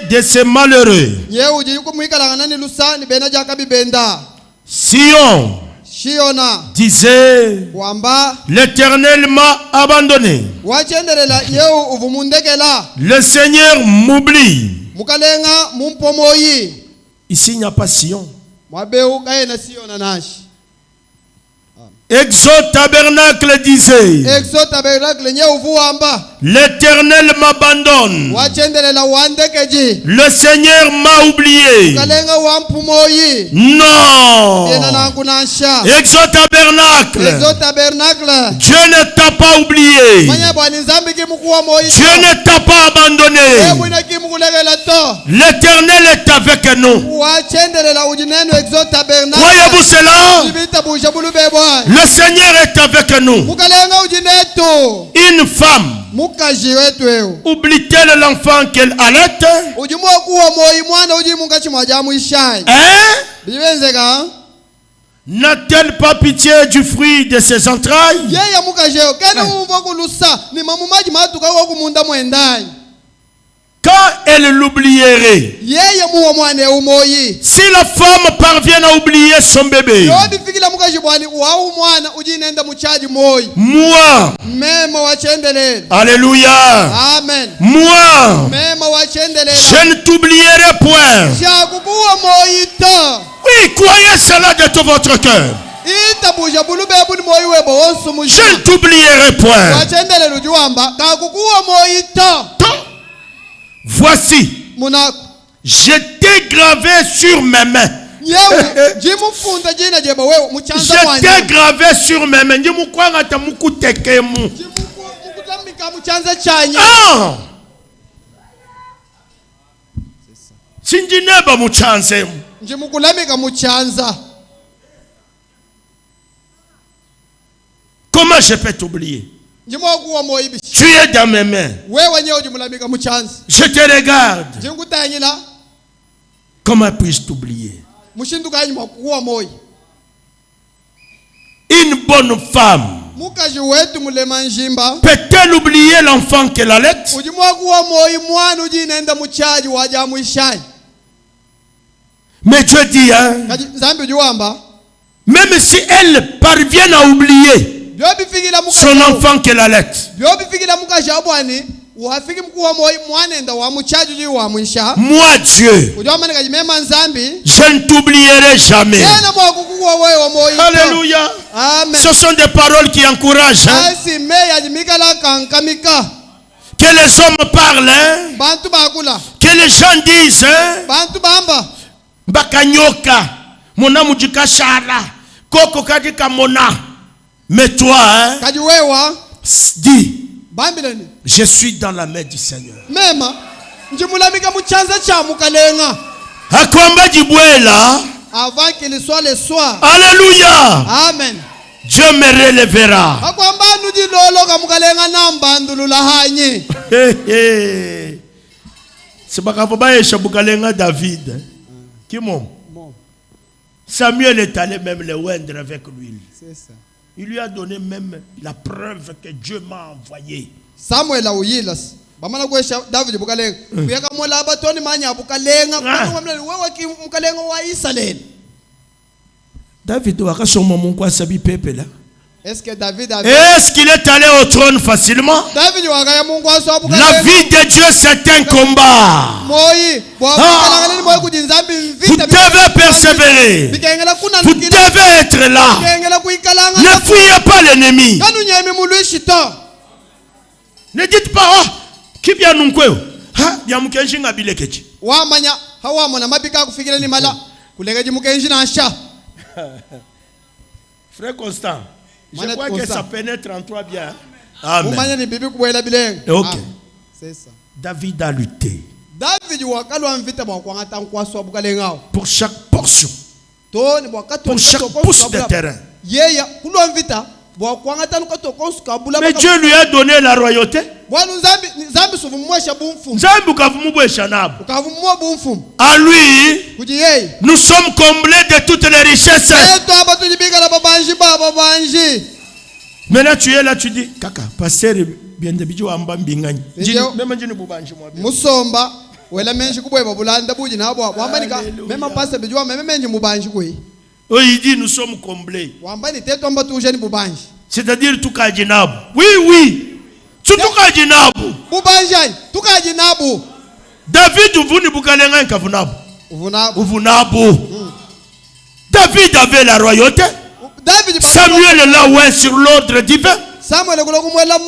de ces malheureux. Sion disait, l'Éternel m'a abandonné. Le Seigneur m'oublie. Ici, il n'y a pas Sion. Exode Tabernacle disait, l'Éternel m'abandonne. Le Seigneur m'a oublié. Non. Exode Tabernacle, Dieu ne t'a pas oublié. Dieu ne t'a pas abandonné. L'Éternel est avec nous. Croyez-vous cela? Le Seigneur est avec nous. Une femme oublie-t-elle l'enfant qu'elle allait? Hein? N'a-t-elle pas pitié du fruit de ses entrailles? Quand elle l'oublierait, si la femme parvient à oublier son bébé, moi, alléluia, amen, moi, je ne t'oublierai point. Oui, croyez cela de tout votre cœur. Je ne t'oublierai point. Voici, j'étais gravé sur mes mains. J'étais gravé sur mes mains. Ah! Sinjineba muchanze. Comment je peux t'oublier? Tu es dans mes mains. Je te regarde. Comment puis-je t'oublier? Une bonne femme peut-elle oublier l'enfant qu'elle allait? Mais Dieu dit, hein, même si elle parvient à oublier son enfant qu'elle allait, moi Dieu, je ne t'oublierai jamais. Alléluia. Ce sont des paroles qui encouragent, hein? Que les hommes parlent, hein? Que les gens disent, hein? Bakanyoka, mona mujika shara, koko kadika mona. Mais toi, hein, dis, je suis dans la main du Seigneur. Akwamba dibwela, avant qu'il soit le soir. Alléluia. Amen. Dieu me relèvera. C'est pas grave, David. Qui m'ont? Samuel est allé même le oindre avec l'huile. C'est ça. Il lui a donné même la preuve que Dieu m'a envoyé. Samuel a oublié là. David bukalenga. Kuyaka mola abatoni manya bukalenga. Bukalenga wa Israël. David wakasoma mungu asabi pepe là. Est-ce que David est-ce qu'il est allé au trône facilement? La vie de Dieu c'est un combat. Vous devez persévérer. Vous devez être là. Ne fuyez pas l'ennemi. Ne dites pas, oh, qui vient nous quoi? Ha, bien mukenji ngabile kechi. Wa manya hawa mona mabika kufikira ni mala. Kulegaji mukenji na asha. Frère Constant, je crois que ça pénètre en toi bien. Amen. Ok. C'est ça. David a lutté pour chaque portion, pour chaque pouce de terrain. Mais Dieu lui a donné la royauté. À lui, nous sommes comblés de toutes les richesses. Maintenant tu es là, tu dis, Kaka, pasteur bien de bidjo amba mbingani. Musomba wela menji kubwe babulanda buji na bwa wambanika mema pasta bijwa mema menji mubanji kwe. Oh, il dit nous sommes comblés. Wambani teto mba tuje ni bubanji. C'est-à-dire tukajinabu. Oui, oui. Tukajinabu. Bubanjani, tukajinabu. David uvuni bukalenga nkavunabu. Uvunabu. David avait la royauté. Samuel est là ouais sur l'ordre divin. Samuel kumwela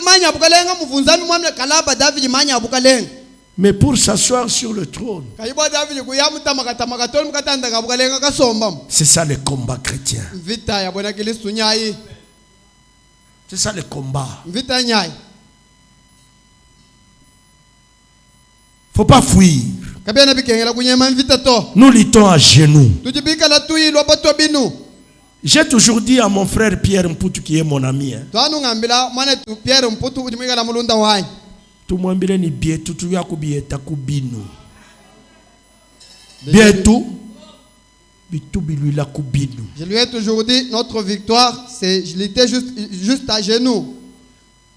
manya bukalenga muvunzami mwamle kalaba David manya bukalenga. Mais pour s'asseoir sur le trône, c'est ça le combat chrétien. C'est ça le combat. Faut pas fuir. Nous luttons à genoux. J'ai toujours dit à mon frère Pierre Mputu qui est mon ami. Tumwambile ni bietu tu ya kubieta kubinu. Bietu bitu bilula kubinu. Je lui ai toujours dit notre victoire c'est je l'étais juste à genoux.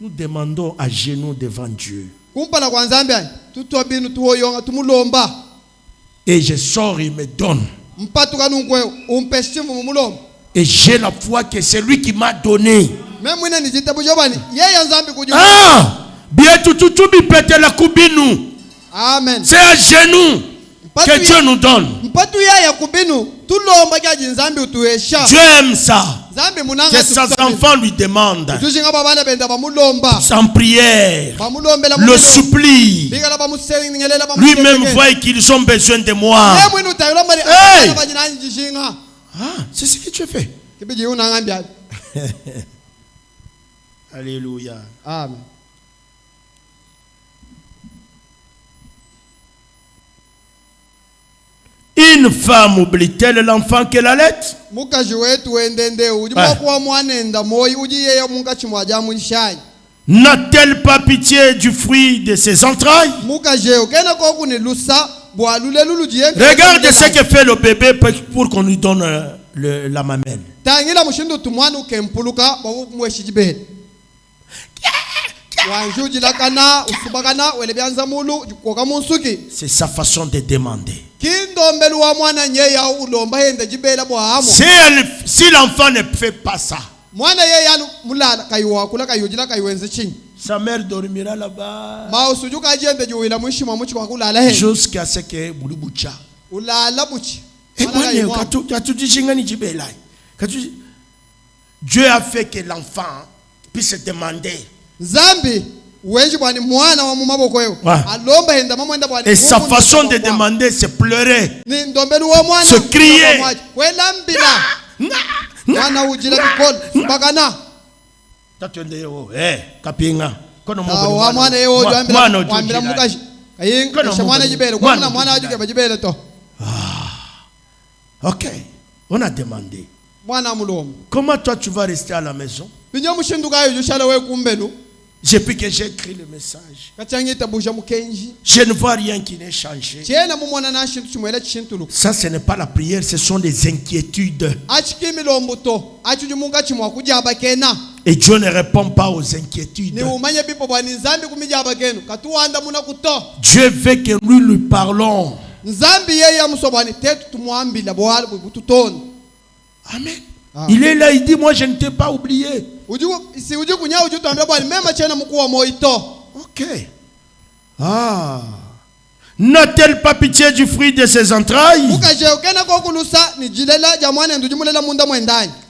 Nous demandons à genoux devant Dieu. Kumpala kwa Nzambe tutwa binu tuoyonga tumulomba. Et je sors il me donne. Mpatu kanunkwe umpeshimu mumulomba. Et j'ai la foi que c'est lui qui m'a donné. Même mwina nijitabu jobani yeye Nzambe kujua. Ah! Bietu tutubi pete la kubinu. Amen. C'est à genoux que Dieu nous donne. Dieu aime ça. Que ses enfants lui demandent. Sans prière. Le supplie. Lui-même voit qu'ils ont besoin de moi. Hey! Ah, c'est ce que tu fais. Alléluia. Amen. Une femme oublie-t-elle l'enfant qu'elle allait? N'a-t-elle pas pitié du fruit de ses entrailles? Regarde ce que fait le bébé pour qu'on lui donne la mamelle. C'est sa façon de demander. Si l'enfant ne fait pas ça, sa mère dormira là-bas jusqu'à ce que Bulubucha. Dieu a fait que l'enfant puisse demander. Et sa façon de demander, c'est pleurer, se crier. Ok, on a demandé. Comment toi tu vas rester à la maison? Depuis que j'ai écrit le message, je ne vois rien qui n'est changé. Ça, ce n'est pas la prière, ce sont des inquiétudes. Et Dieu ne répond pas aux inquiétudes. Dieu veut que nous lui parlons. Amen. Ah. Il est là, il dit, moi je ne t'ai pas oublié. Ok. Ah. N'a-t-elle pas pitié du fruit de ses entrailles?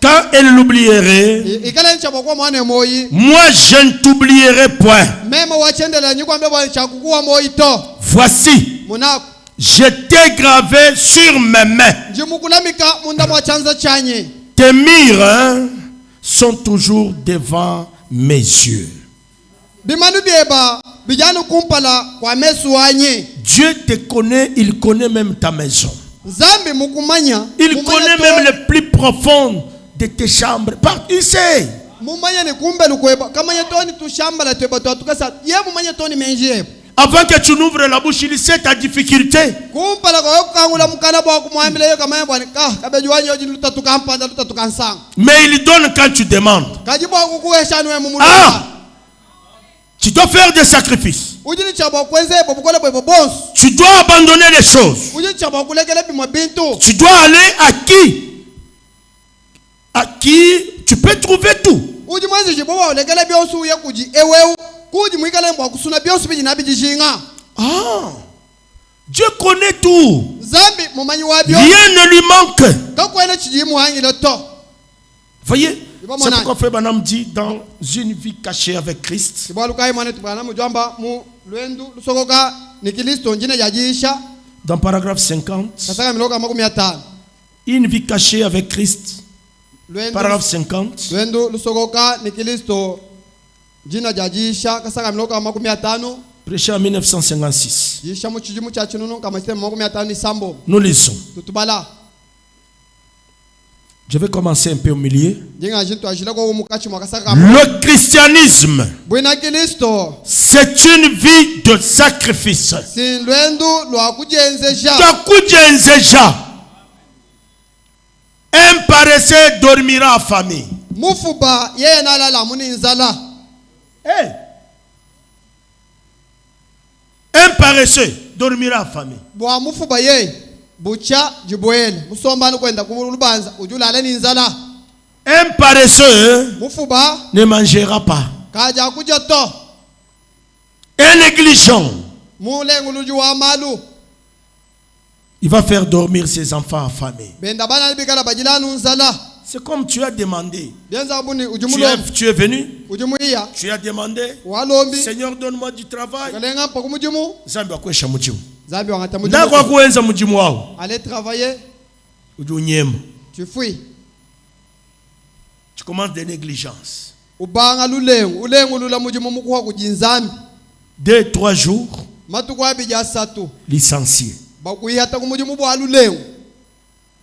Quand elle l'oublierait, moi je ne t'oublierai point. Voici, je t'ai gravé sur mes mains. Tes murs sont toujours devant mes yeux. Dieu te connaît, il connaît même ta maison. Il connaît même le plus profond de tes chambres. Il sait. Avant que tu n'ouvres la bouche, il sait ta difficulté. Mais il donne quand tu demandes. Ah! Tu dois faire des sacrifices. Tu dois abandonner les choses. Tu dois aller à qui? À qui tu peux trouver tout. Ah, Dieu connaît tout. Rien ne lui manque. Voyez, c'est pourquoi Frère Branham dit dans une vie cachée avec Christ. Dans paragraphe 50, une vie cachée avec Christ. Paragraphe 50. Prêché en 1956. Nous lisons. Je vais commencer un peu au milieu. Le christianisme, c'est une vie de sacrifice. Un paresseux dormira affamé. Un paresseux dormira affamé. Un paresseux ne mangera pas. Un négligent, il va faire dormir ses enfants affamés. C'est comme tu as demandé. Tu es venu. Tu as demandé. Seigneur, donne-moi du travail. Allez travailler. Tu fuis. Tu commences des négligences. 2-3 jours. Licencié.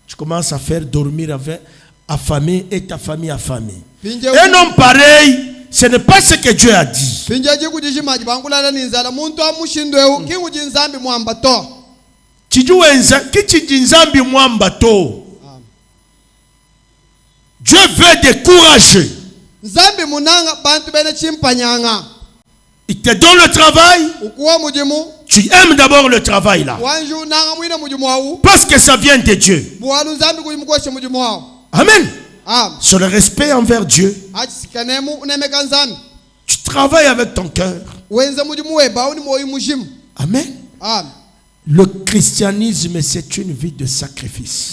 Tu commences à faire dormir avec affamé et ta famille affamée. Un homme pareil, ce n'est pas ce que Dieu a dit. Dieu veut décourager. Il te donne le travail. Tu aimes d'abord le travail là. Parce que ça vient de Dieu. Amen. Sur le respect envers Dieu. Tu travailles avec ton cœur. Amen. Le christianisme, c'est une vie de sacrifice.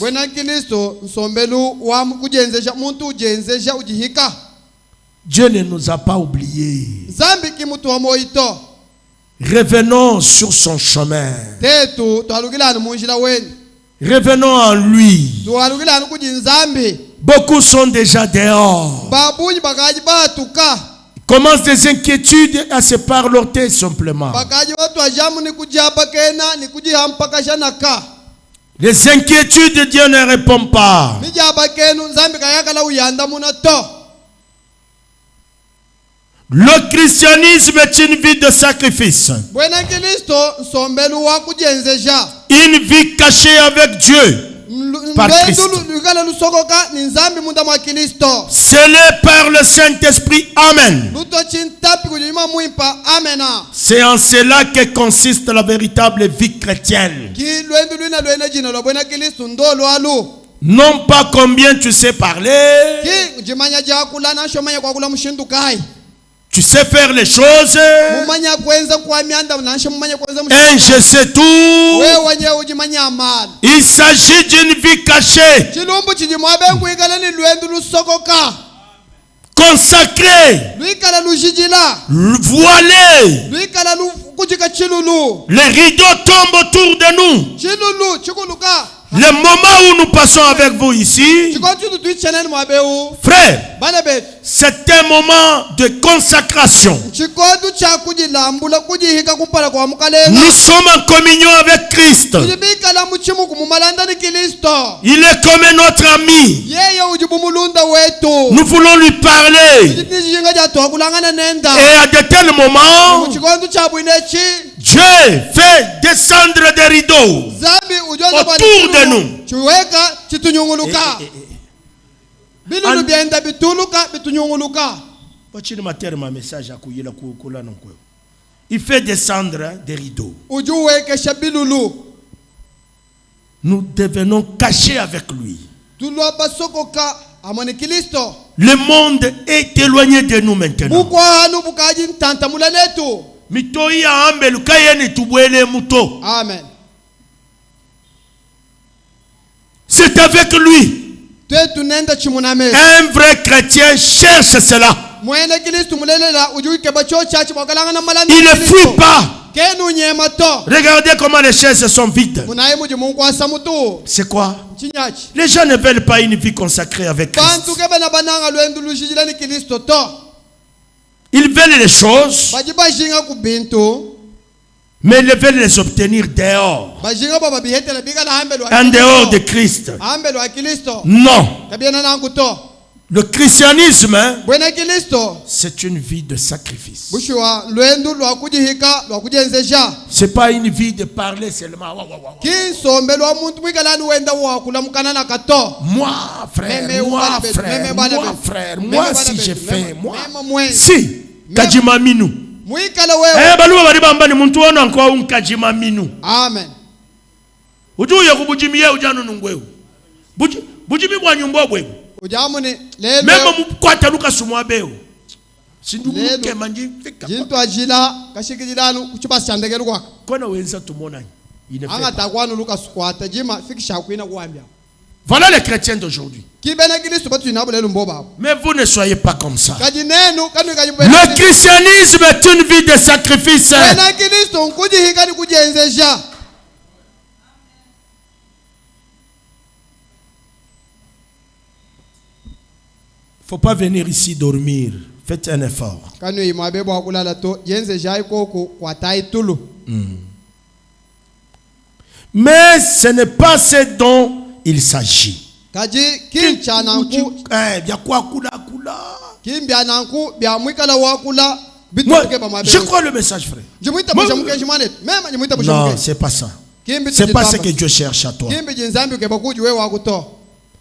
Dieu ne nous a pas oubliés. Revenons sur son chemin. Revenons en lui. Beaucoup sont déjà dehors. Commencent des inquiétudes à se parloter simplement. Les inquiétudes, Dieu ne répond pas. Le christianisme est une vie de sacrifice. Une vie cachée avec Dieu par Christ. Scellé par le Saint-Esprit. Amen. C'est en cela que consiste la véritable vie chrétienne. Non pas combien tu sais parler. Tu sais faire les choses. Et je sais tout. Il s'agit d'une vie cachée. Consacrée. Voilée. Les rideaux tombent autour de nous. Le moment où nous passons avec vous ici, frère, c'est un moment de consacration. Nous sommes en communion avec Christ. Il est comme notre ami. Nous voulons lui parler. Et à de tels moments, Dieu fait descendre des rideaux autour de nous. Il fait descendre des rideaux. Nous devenons cachés avec lui. Le monde est éloigné de nous maintenant. Amen. C'est avec lui. Un vrai chrétien cherche cela. Il ne fuit pas. Regardez comment les chaises sont vides. C'est quoi? Les gens ne veulent pas une vie consacrée avec Christ. Ils veulent les choses, mais ils veulent les obtenir dehors. En dehors de Christ. Non. Le christianisme, c'est une vie de sacrifice. C'est pas une vie de parler seulement. Moi, frère, moi, si j'ai fait, moi. Si, Kajima Minu. Amen. Même mukwata luka sumwa beo. Sindu kemanji fika. Jinto ajila kashikijilanu kuchuba shandege lukwa. Kona wenza tumona. Anga takwanu luka sukwata jima fikisha kuina kuambia. Voilà les chrétiens d'aujourd'hui. Mais vous ne soyez pas comme ça. Le christianisme est une vie de sacrifice. Faut pas venir ici dormir. Faites un effort. Mais ce n'est pas ce dont il s'agit. Moi, je crois le message, frère. Non, c'est pas ça. C'est pas ce que Dieu cherche à toi.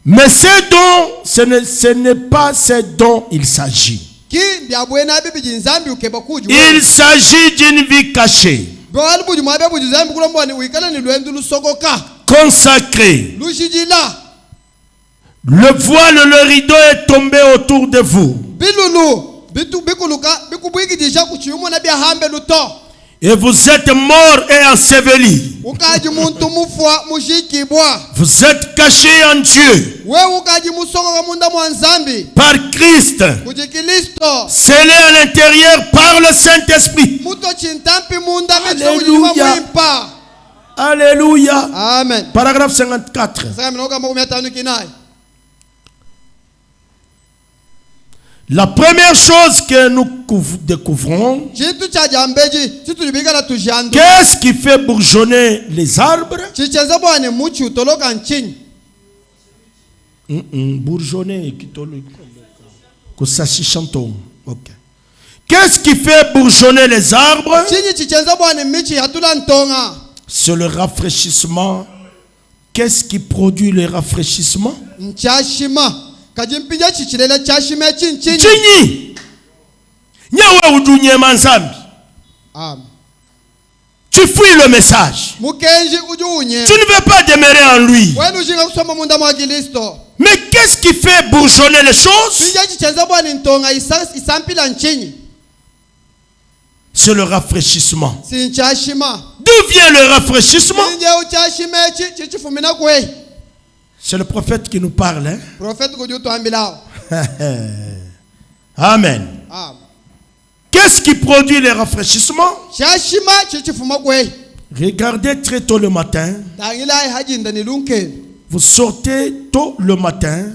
Mais ce n'est pas ce dont il s'agit. Il s'agit d'une vie cachée, consacrée. Le voile, le rideau est tombé autour de vous. Et vous êtes morts et ensevelis. Vous êtes cachés en Dieu par Christ, scellés à l'intérieur par le Saint-Esprit. Alléluia. Alléluia. Amen. Paragraphe 54. La première chose que nous découvrons, qu'est-ce qui fait bourgeonner les arbres? Bourgeonner. Qu'est-ce qui fait bourgeonner les arbres? C'est le rafraîchissement. Qu'est-ce qui produit le rafraîchissement? Chini. Nyawe udunye manzambi. Tu fuis le message. Tu ne veux pas demeurer en lui. Mais qu'est-ce qui fait bourgeonner les choses? C'est le rafraîchissement. D'où vient le rafraîchissement? C'est le prophète qui nous parle. Hein? Amen. Qu'est-ce qui produit le rafraîchissement? Regardez très tôt le matin. Vous sortez tôt le matin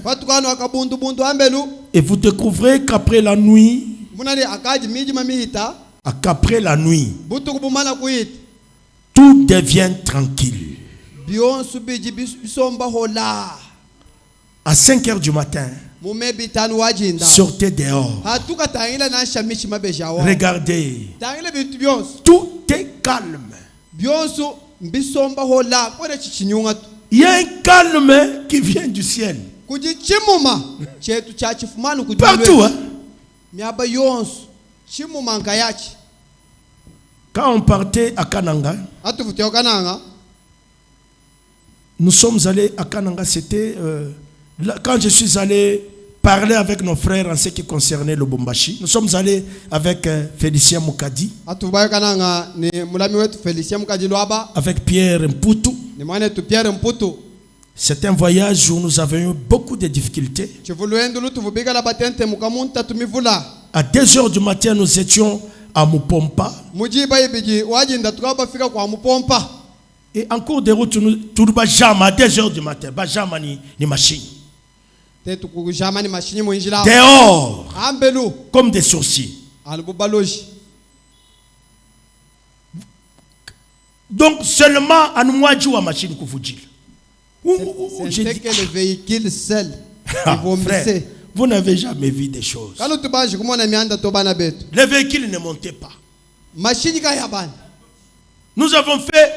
et vous découvrez qu'après la nuit, tout devient tranquille. À 5 heures du matin, sortez dehors. Regardez. Tout est calme. Il y a un calme qui vient du ciel. Partout. Hein? Quand on partait à Kananga, nous sommes allés à Kananga, c'était quand je suis allé parler avec nos frères en ce qui concernait le Bombashi. Nous sommes allés avec Félicien Moukadi, avec Pierre Mputu. C'est un voyage où nous avons eu beaucoup de difficultés. À 2 h du matin, nous étions à Mupompa. Et en cours de route, nous tournons jamais à 2 h du matin. Jamais ni machine. Dehors, comme des sorciers. Donc seulement à nous à machine Koufouji. C'était que le véhicule seul. Frère, vous n'avez jamais vu des choses. Les véhicules ne montaient pas. Nous avons fait,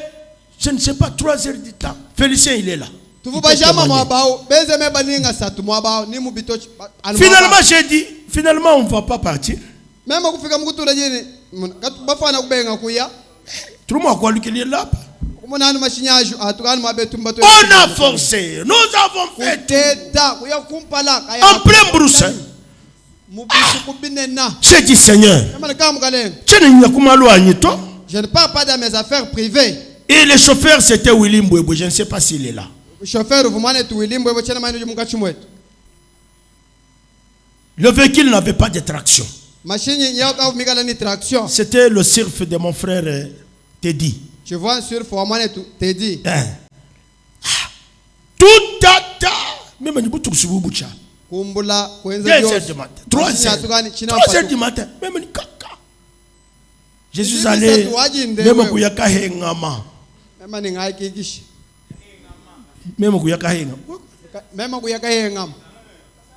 je ne sais pas, 3 heures du temps. Félicien, il est là. Finalement, j'ai dit, finalement, on ne va pas partir. Tout le monde a quoi qu'il est là. On a forcé, nous avons fait en plein broussin. J'ai dit, Seigneur, je ne parle pas de mes affaires privées. Et le chauffeur, c'était Willy Mbouébou. Je ne sais pas s'il est là. Le véhicule n'avait pas de traction. C'était le surf de mon frère Teddy. Je vois sur Formane Teddy. Tout à même un bout de Subucha. 2 heures du matin. 3 heures du matin. Même une caca. Je suis allé. Même un Kouyaka Hengama. Même un Kouyaka Hengama.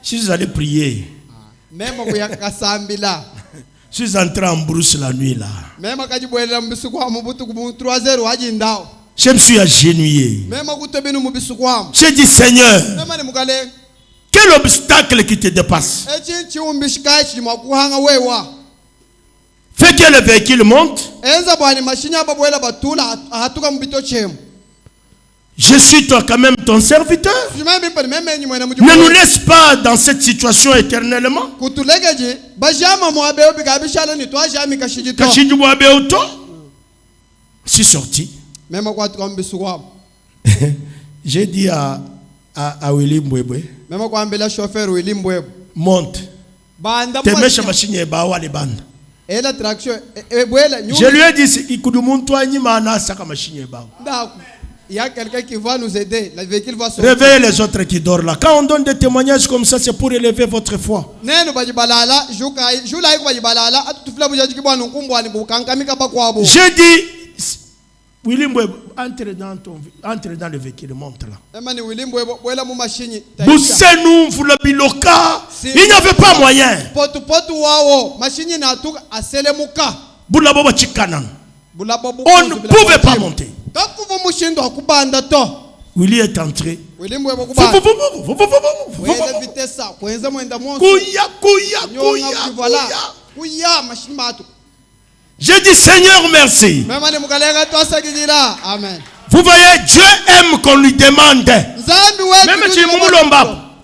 Je suis allé prier. Même un Kouyaka Sambila. Je suis entré en brousse la nuit là. Je me suis agenouillé. J'ai dit, Seigneur, quel obstacle qui te dépasse? Fais que le véhicule monte. Je suis toi quand même ton serviteur. Ne nous laisse pas dans cette situation éternellement. Je suis sorti. J'ai dit à Willy Mbouéboué, monte. Je lui ai dit, il y a quelqu'un qui va nous aider. Le véhicule va sortir. Réveillez les autres qui dorment là. Quand on donne des témoignages comme ça, c'est pour élever votre foi. J'ai dit, William Mbouébou, entre dans le véhicule, monte là. Boussez-nous, vous le biloka. Il n'y avait pas moyen. On ne pouvait pas monter. Willy est entré. J'ai dit, Seigneur, merci. Vous voyez, Dieu aime qu'on lui demande. Même si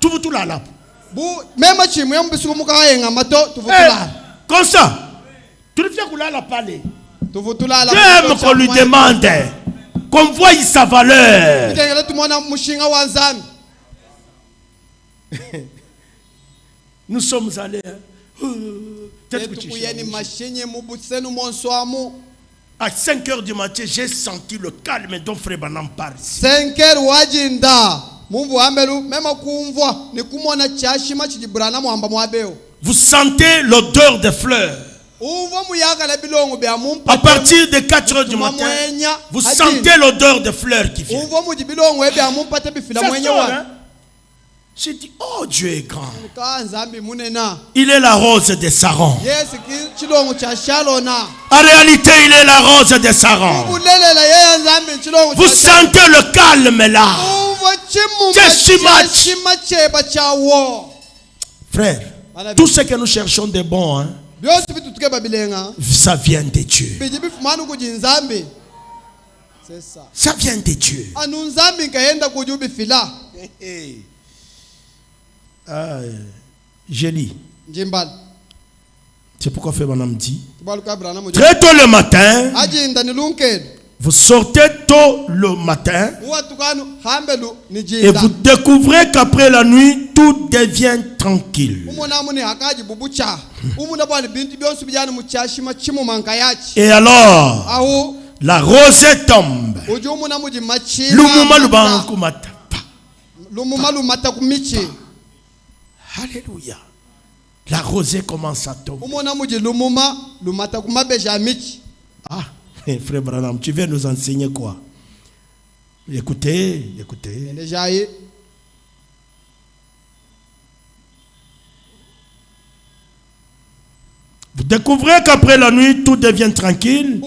tout là. Comme ça. Tu le fais la parler. Dieu aime qu'on lui demande. Qu'on voie sa valeur. Nous sommes allés. À 5 h du matin, j'ai senti le calme dont Frère Branham parle. 5 h Vous sentez l'odeur des fleurs. À partir de 4 h du matin, vous sentez l'odeur des fleurs qui vient. J'ai dit, oh, Dieu est grand. Il est la rose de Saron. En réalité, il est la rose de Saron. Vous sentez le calme là. Frère, tout ce que nous cherchons de bon, hein, Ça vient de Dieu. C'est ça. Ça vient de Dieu. Je lis. C'est pourquoi fait mon âme dit. Très tôt le matin. Vous sortez tôt le matin. Et vous découvrez qu'après la nuit, tout devient tranquille. Et alors, la rosée tombe. Alléluia. La rosée commence à tomber. Ah, frère Branham, tu viens nous enseigner quoi? Écoutez, écoutez. Vous découvrez qu'après la nuit, tout devient tranquille.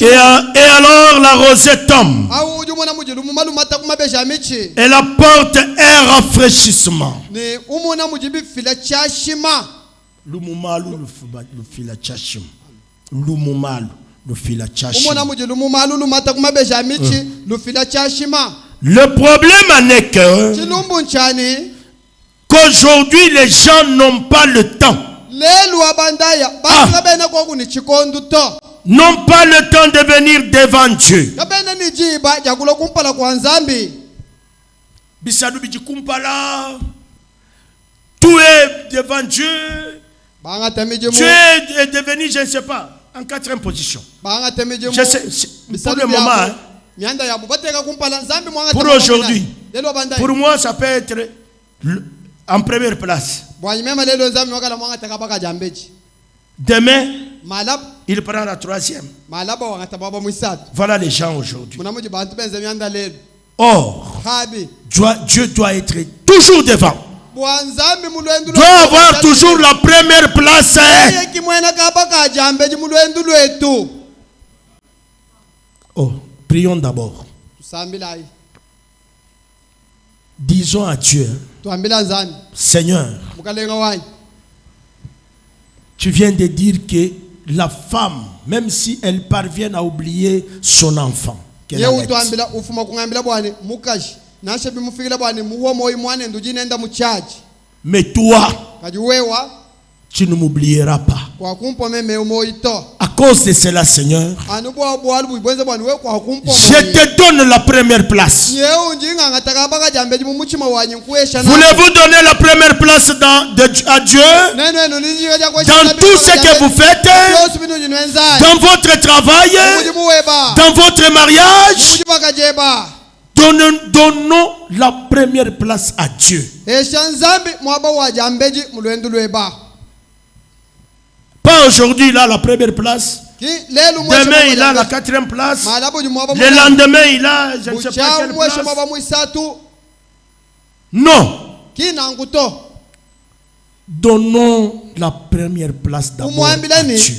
Et alors, la rosée tombe. Elle apporte un rafraîchissement. Le problème n'est que qu'aujourd'hui les gens n'ont pas le temps. N'ont pas le temps de venir devant Dieu. Tout est devant Dieu. Tu es devenu, je ne sais pas, en 4e position. Je sais, pour le moment, hein. Pour aujourd'hui, pour moi, ça peut être en première place. Demain, il prend la 3e. Voilà les gens aujourd'hui. Or, Dieu doit être toujours devant. Doit avoir toujours la première place. Oh, prions d'abord. Disons à Dieu, Seigneur, tu viens de dire que la femme, même si elle parvient à oublier son enfant, qu'elle allait. Mais toi, tu ne m'oublieras pas. À cause de cela, Seigneur, je te donne la première place. Voulez-vous donner la première place à Dieu dans tout ce que vous faites, dans votre travail, dans votre mariage? Donnons la première place à Dieu. Pas aujourd'hui, il a la première place. Demain, il a la 4e place. Le lendemain, il a, je ne sais pas quelle place. Non. Donnons la première place d'abord à Dieu.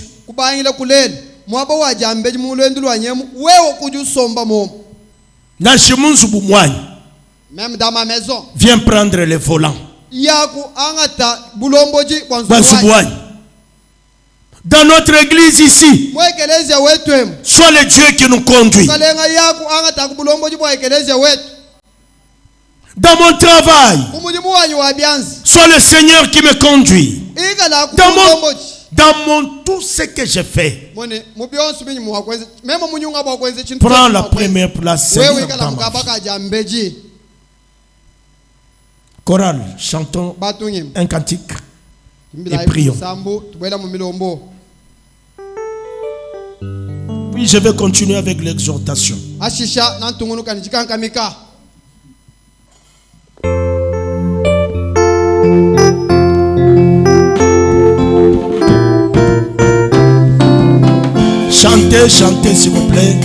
Même dans ma maison. Viens prendre le volant. Dans notre église ici, soit le Dieu qui nous conduit. Dans mon travail, soit le Seigneur qui me conduit. Dans tout ce que je fais, prends la première place, Seigneur, dans ma vie. Chorale, chantons un cantique et prions. Puis je vais continuer avec l'exhortation. Chantez, chantez s'il vous plaît.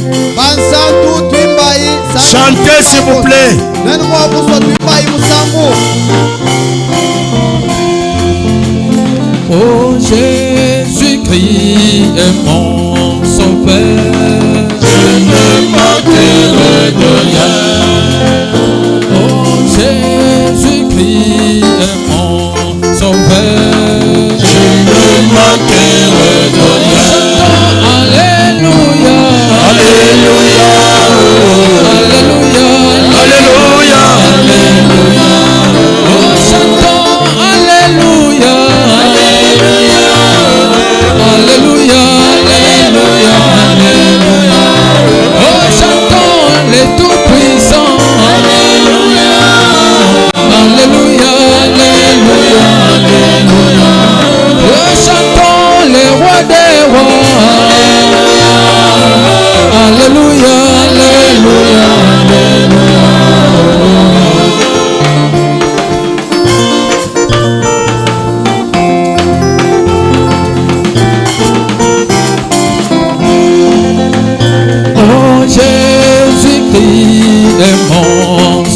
Chantez s'il vous plaît. Oh Jésus-Christ est mon sauveur, je ne manquerai de rien. Oh Jésus-Christ est mon sauveur.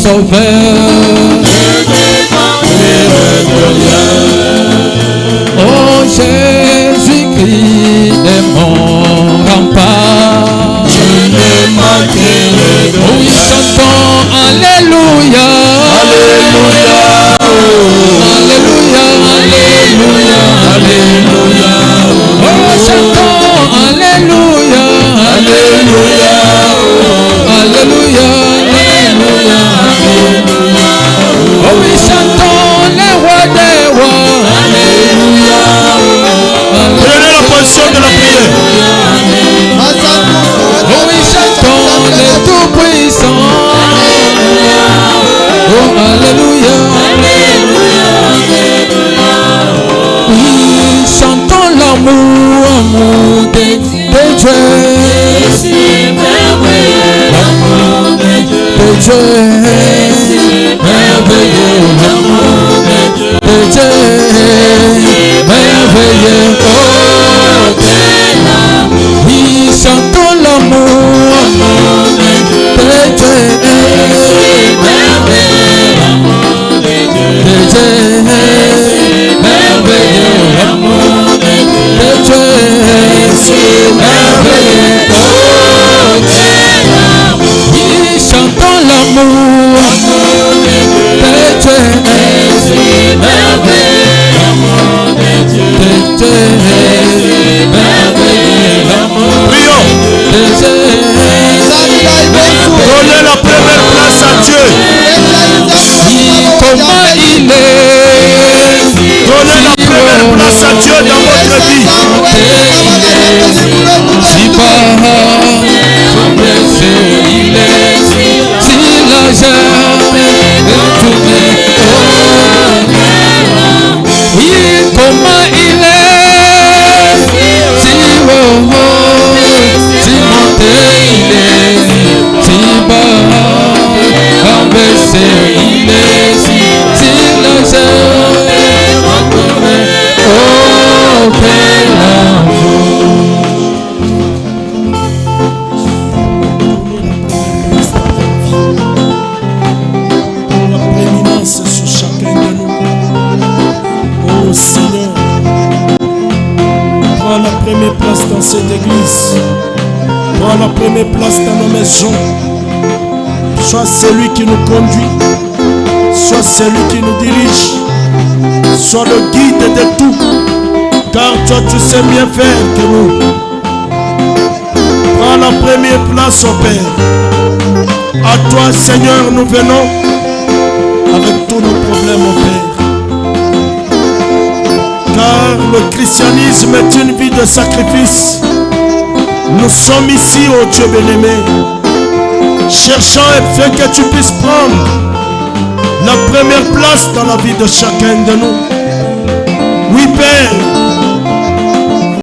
sauveur. Oh Jésus-Christ est mon rempart. Oui, chantons Alléluia. Alléluia. Alléluia. Alléluia. Oh, chantons Alléluia. Alléluia. Alléluia. Oh oui, chantons les rois des rois. Alléluia. Prenez la position de la prière. Oh oui, chantons les tout-puissants. Oh, Alléluia. Oui, chantons l'amour de Dieu. L'amour de Dieu. Merveilleux l'amour de Dieu. Merveilleux, oh, quel amour. Oui, chantons l'amour de Dieu. Merveilleux l'amour de Dieu. Merveilleux l'amour de Dieu. Merveilleux, oh, quel amour. Oui, chantons l'amour de Dieu. Merveilleux l'amour de Dieu. Merveilleux l'amour de Dieu. Donnez la première place à Dieu. Comment il est. Donnez la première place à Dieu dans votre vie. Si bas, blessé il est, s'il a jamais retourné, oui, comment il est, si haut, si monté il est, si bas, blessé il est, s'il a jamais retourné, oh, quel amour. Sur chacun de nous. Oh Seigneur, prends la première place dans cette église. Prends la première place dans nos maisons. Sois celui qui nous conduit. Sois celui qui nous dirige. Sois le guide de tout. Car toi tu sais mieux faire que nous. Prends la première place au Père. À toi Seigneur nous venons. Avec tous nos problèmes au Père. Car le christianisme est une vie de sacrifice. Nous sommes ici, ô Dieu bien-aimé, cherchant afin que tu puisses prendre la première place dans la vie de chacun de nous. Oui Père,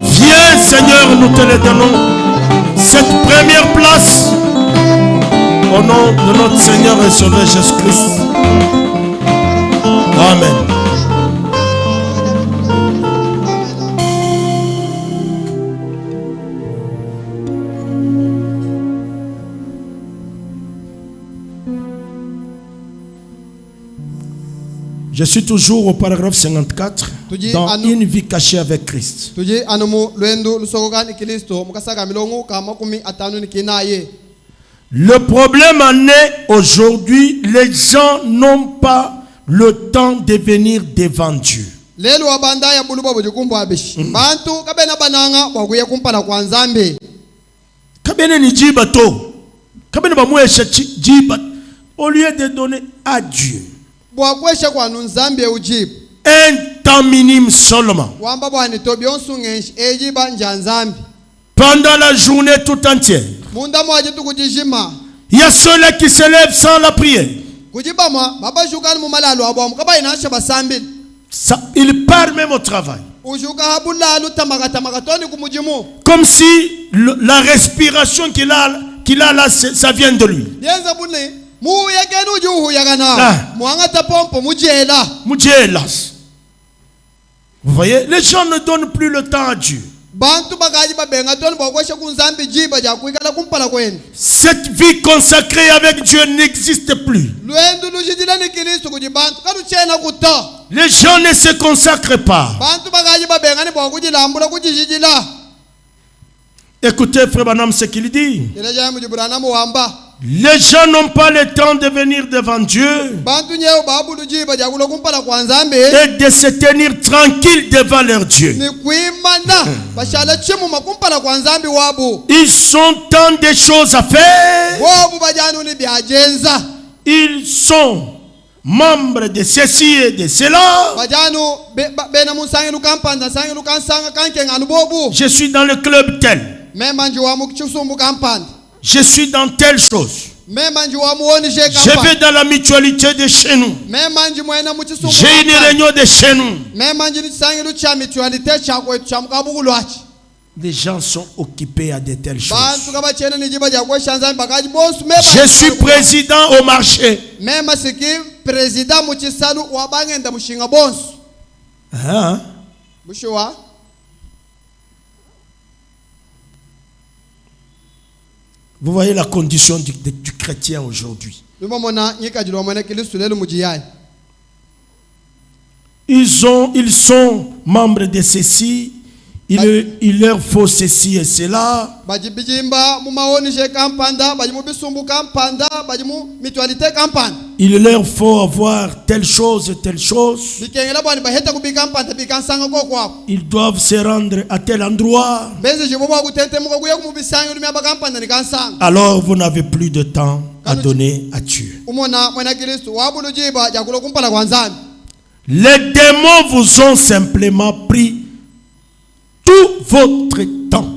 viens Seigneur, nous te le donnons. Cette première place au nom de notre Seigneur et Sauveur Jésus-Christ. Amen. Je suis toujours au paragraphe 54 dans une vie cachée avec Christ. Le problème en est aujourd'hui, les gens n'ont pas le temps de venir devant Dieu. Au lieu de donner à Dieu un temps minime seulement, pendant la journée tout entière, il y a ceux-là qui se lèvent sans la prière. Il part même au travail. Comme si la respiration qu'il a là, ça vient de lui. Vous voyez, les gens ne donnent plus le temps à Dieu. Cette vie consacrée avec Dieu n'existe plus. Les gens ne se consacrent pas. Écoutez, Frère Branham, ce qu'il dit. Les gens n'ont pas le temps de venir devant Dieu et de se tenir tranquille devant leur Dieu. Ils ont tant de choses à faire. Ils sont membres de ceci et de cela. Je suis dans le club tel. Je suis dans telle chose. Je vais dans la mutualité de chez nous. J'ai une réunion de chez nous. Les gens sont occupés à de telles choses. Je suis président au marché. Hein? Vous voyez la condition du chrétien aujourd'hui. Ils sont membres de ceci. Il leur faut ceci et cela. Il leur faut avoir telle chose et telle chose. Ils doivent se rendre à tel endroit. Alors vous n'avez plus de temps à donner à Dieu. Les démons vous ont simplement pris tout votre temps.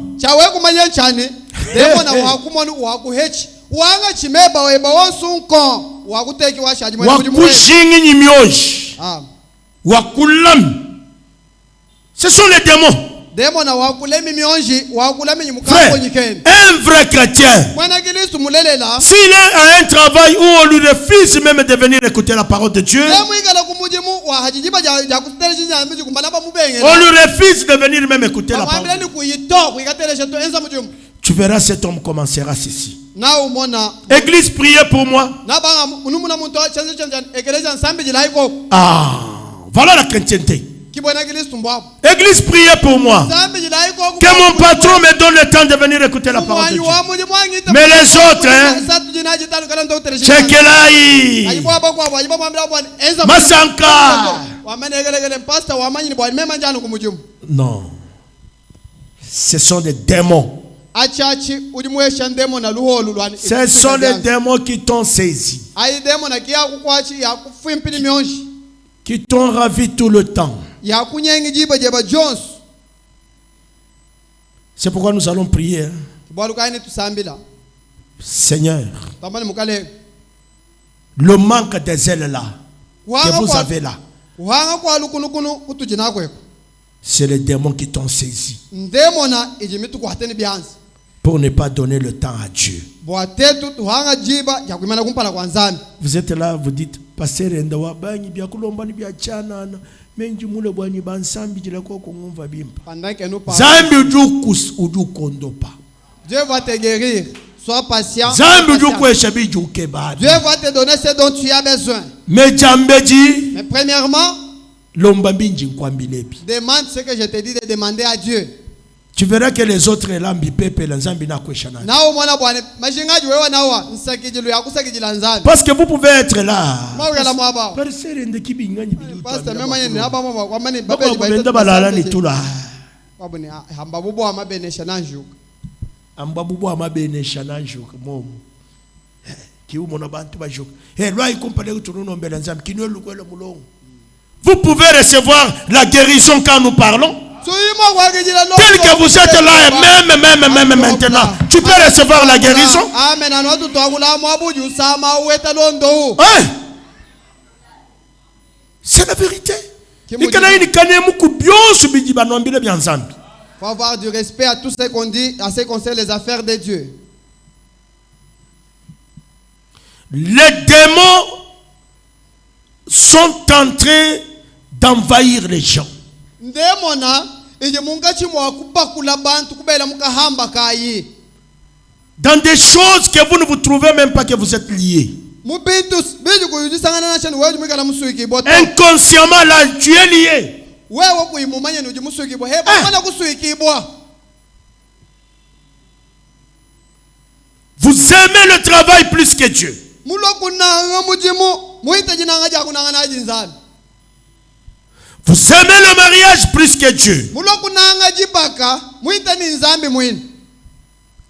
Ce sont les démons. Frère, un vrai chrétien, s'il est à un travail où on lui refuse même de venir écouter la parole de Dieu, on lui refuse de venir même écouter la parole. Tu verras, cet homme commencera ceci. Église, priez pour moi. Ah, voilà la chrétienté. Église, priez pour moi. Que mon patron me donne le temps de venir écouter la parole de Dieu. Mais les autres, Tchekelaï, Masanka. Non. Ce sont des démons. Ce sont les démons qui t'ont saisi, qui t'ont ravi tout le temps. C'est pourquoi nous allons prier. Seigneur, le manque des ailes là que vous avez là, c'est les démons qui t'ont saisi pour ne pas donner le temps à Dieu. Vous êtes là, vous dites, Pasteur Ndawa, bani bia kulomba ni bia chana na menji mule bwani bansambi jila kwa ngumva bimpa. Zambi uju kondopa. Dieu va te guérir. Sois patient. Zambi uju kweshabi uju kebadi. Dieu va te donner ce dont tu as besoin. Mais premièrement, lomba binji nkwambilepi. Demande ce que je te dis de demander à Dieu. Tu verras que les autres lambi pepe la zambi na kweshana. Parce que vous pouvez être là. Vous pouvez recevoir la guérison quand nous parlons. Tel que vous êtes là et même maintenant, tu peux recevoir la guérison. Hein? C'est la vérité. Il faut avoir du respect à tout ce qu'on dit, à ce qui concerne les affaires de Dieu. Les démons sont en train d'envahir les gens. Dans des choses que vous ne vous trouvez même pas que vous êtes liés. Inconsciemment là, tu es lié. Vous aimez le travail plus que Dieu. Vous aimez le mariage plus que Dieu.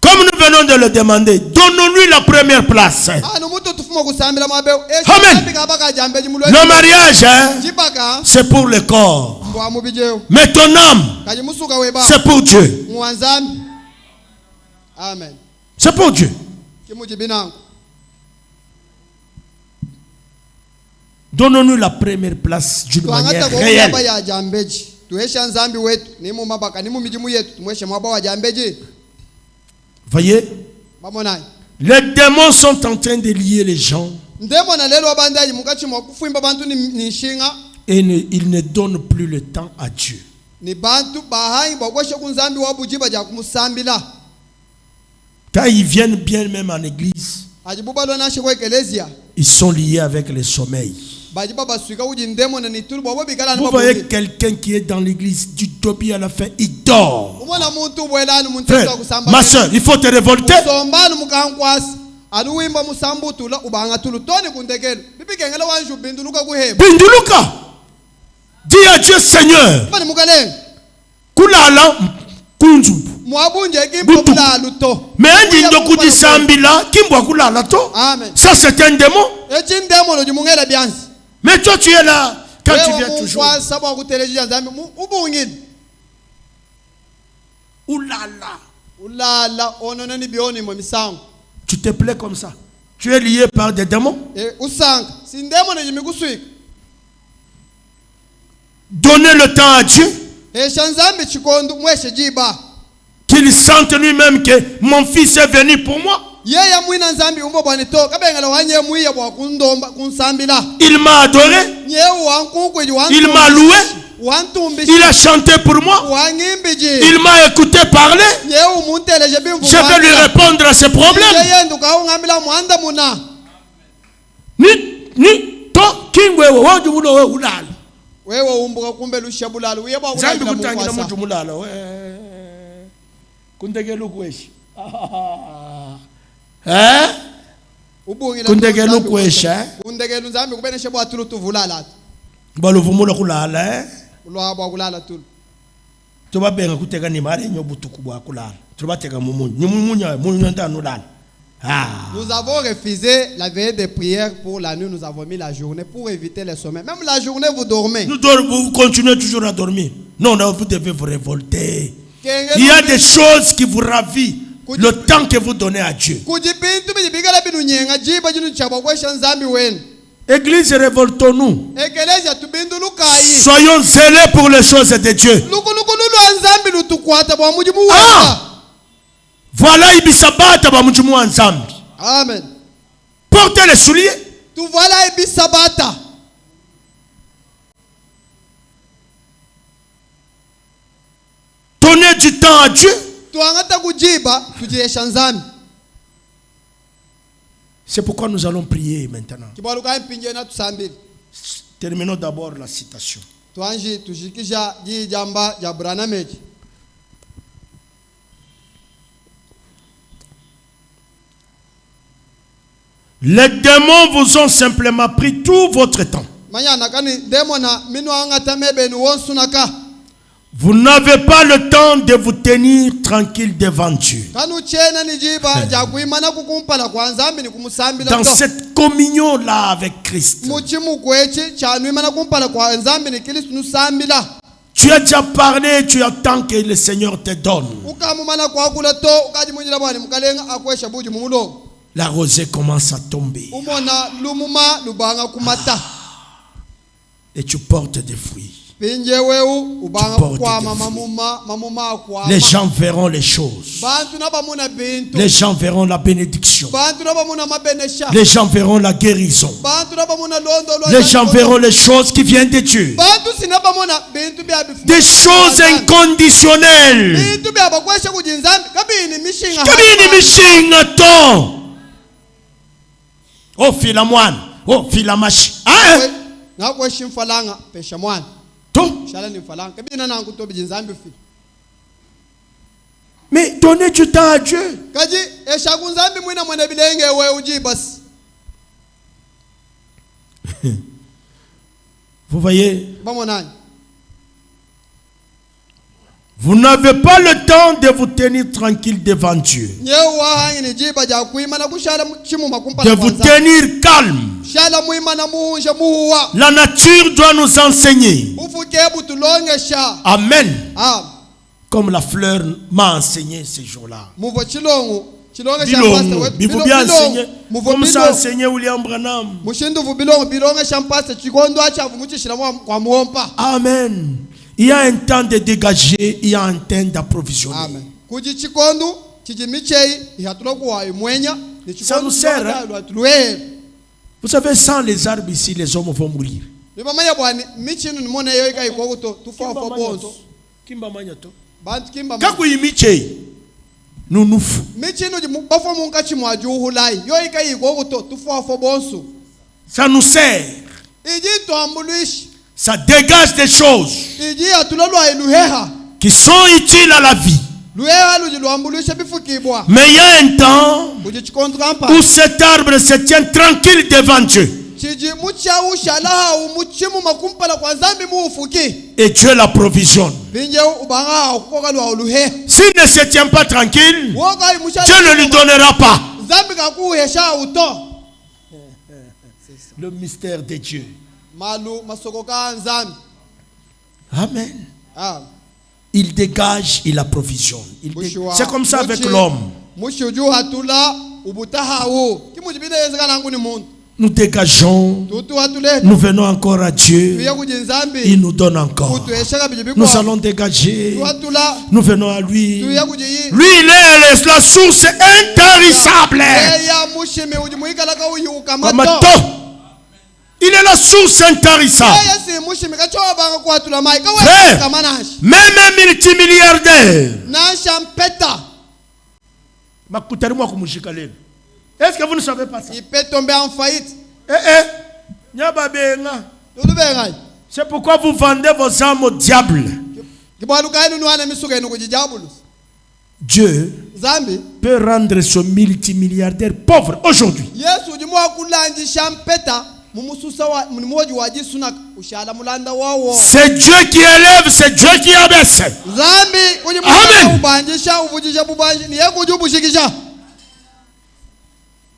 Comme nous venons de le demander, donnons-lui la première place. Amen. Le mariage, c'est pour le corps. Mais ton âme, c'est pour Dieu. Amen. C'est pour Dieu. Donnons-nous la première place d'une manière réelle. Voyez, les démons sont en train de lier les gens et ils ne donnent plus le temps à Dieu. Quand ils viennent bien même en église, ils sont liés avec le sommeil. Vous voyez quelqu'un qui est dans l'église du début à la fin, il dort. Frère, ma soeur, il faut te révolter. Binduluka. Dis à Dieu, Seigneur. Kulala kunzu. Mais un dindoku di sambila, kimbwa kulala to. Ça c'est un démon. Mais toi tu es là quand tu viens toujours. Oulala. Tu te plais comme ça. Tu es lié par des démons. Donnez le temps à Dieu. Qu'il sente lui-même que mon fils est venu pour moi. Il m'a adoré. Il m'a loué. Il a chanté pour moi. Il m'a écouté parler. Je vais lui répondre à ses problèmes. Nous avons refusé la veille de prière pour la nuit, nous avons mis la journée pour éviter les sommeils. Même la journée, vous dormez. Vous continuez toujours à dormir. Non, vous devez vous révolter. Il y a des choses qui vous ravissent. Le temps que vous donnez à Dieu. Église, révoltons-nous. Soyons zélés pour les choses de Dieu. Voilà Ibisabata bamujumu anzambi. Amen. Portez les souliers. Tu voilà Ibisabata. Donnez du temps à Dieu. C'est pourquoi nous allons prier maintenant. Terminons d'abord la citation. Les démons vous ont simplement pris tout votre temps. Vous n'avez pas le temps de vous tenir tranquille devant Dieu. Dans cette communion-là avec Christ. Tu as déjà parlé, tu attends que le Seigneur te donne. La rosée commence à tomber. Et tu portes des fruits. Les gens verront les choses. Les gens verront la bénédiction. Les gens verront la guérison. Les gens verront les choses qui viennent de Dieu. Des choses inconditionnelles. Oh, filamoine. Oh, filamachi. Mais donnez du temps à Dieu. Vous voyez? Vous n'avez pas le temps de vous tenir tranquille devant Dieu. De vous tenir calme. La nature doit nous enseigner. Amen. Comme la fleur m'a enseigné ce jour-là. Bilongo, bien enseigné. Comme ça enseigné William Branham. Amen. Il y a un temps de dégager, il y a un temps d'approvisionner. Amen. Ça nous sert. Hein? Vous savez, sans les arbres ici, les hommes vont mourir. Ça nous sert. Ça dégage des choses qui sont utiles à la vie. Mais il y a un temps où cet arbre se tient tranquille devant Dieu. Et Dieu l'approvisionne. S'il ne se tient pas tranquille, Dieu ne lui donnera pas. Le mystère de Dieu. Amen. Il dégage, il approvisionne. C'est comme ça avec l'homme. Nous dégageons, nous venons encore à Dieu, il nous donne encore. Nous allons dégager, nous venons à lui. Lui, il est la source intarissable. Il est la source intarissable. Frère, même un multimilliardaire. Est-ce que vous ne savez pas ça? Il peut tomber en faillite. C'est pourquoi vous vendez vos âmes au diable. Dieu peut rendre ce multimilliardaire pauvre aujourd'hui. C'est Dieu qui élève, c'est Dieu qui abaisse. Amen.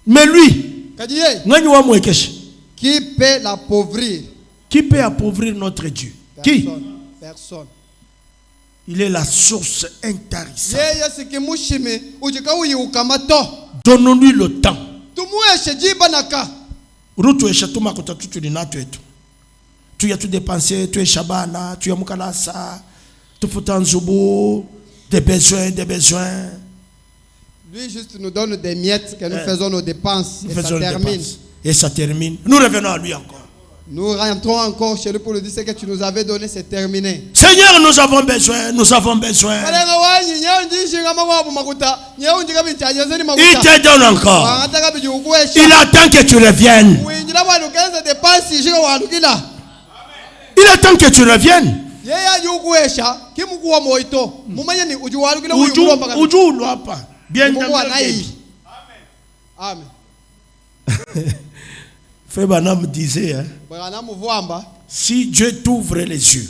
Mais lui, qui peut l'appauvrir? Qui peut appauvrir notre Dieu? Qui? Personne. Il est la source intarissable. Donnons-lui le temps. Tu as tout dépensé, tu es Shabana, tu es Mukalasa, tu fous en Zoubou, des besoins. Lui juste nous donne des miettes que nous faisons nos dépenses et ça termine. Et ça termine. Nous revenons à lui encore. Nous rentrons encore chez lui pour lui dire ce que tu nous avais donné, c'est terminé. Seigneur, nous avons besoin. Il te donne encore. Il attend que tu reviennes. Il attend que tu reviennes. Bien Amen. Frère Branham disait, hein, si Dieu t'ouvre les yeux,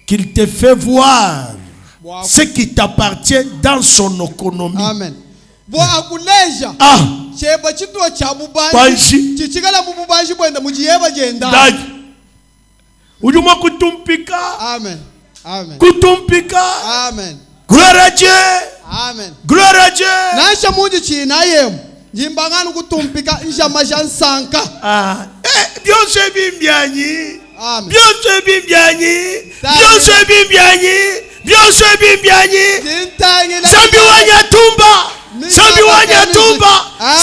qu'il te fait voir ce qui t'appartient dans son économie. Amen. Amen. Amen. Amen. Gloire à Dieu. Amen. Gloire à Dieu. byose bimbyanye. Amen. Byose bimbyanye. Byose bimbyanye. Byose bimbyanye. Sambi wanyatumba. Sambi wanyatumba.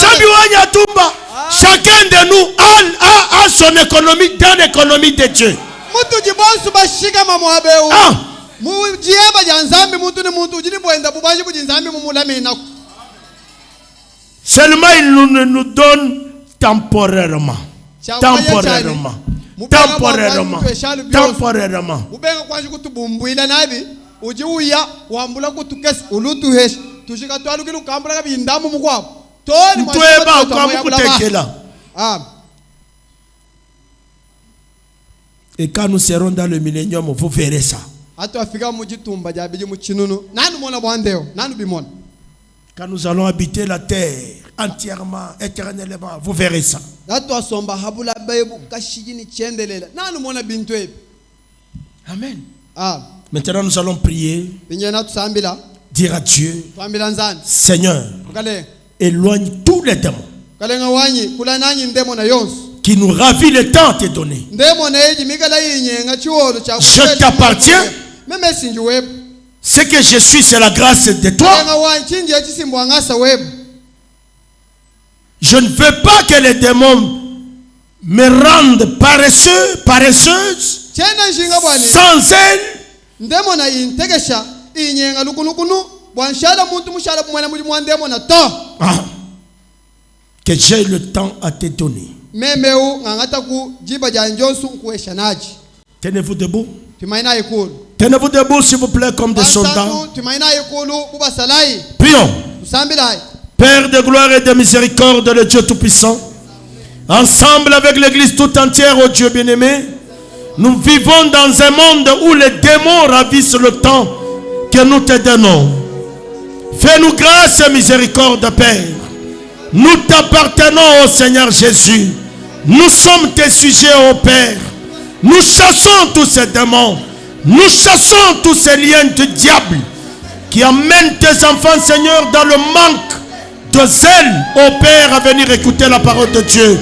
Sambi wanyatumba. Chacun de nous a son économie dans l'économie de Dieu. Seulement il nous donne temporairement. Temporairement. Temporairement. Temporairement. Et quand nous serons dans le millénium, vous verrez ça. Quand nous allons habiter la terre entièrement, éternellement, vous verrez ça. Amen. Maintenant nous allons prier. Dire à Dieu, Seigneur, éloigne tous les démons qui nous ravit le temps à te donner. Je t'appartiens. Ce que je suis, c'est la grâce de toi. Je ne veux pas que les démons me rendent paresseux, paresseuse, sans elle. Que j'ai le temps à te donner. Tenez-vous debout. Tenez-vous debout, s'il vous plaît, comme des soldats. Prions. Père de gloire et de miséricorde, le Dieu Tout-Puissant, ensemble avec l'Église tout entière, ô Dieu bien-aimé, nous vivons dans un monde où les démons ravissent le temps que nous te donnons. Fais-nous grâce et miséricorde, Père. Nous t'appartenons au Seigneur Jésus. Nous sommes tes sujets, ô Père. Nous chassons tous ces démons. Nous chassons tous ces liens du diable qui amènent tes enfants, Seigneur, dans le manque de zèle, ô Père, à venir écouter la parole de Dieu.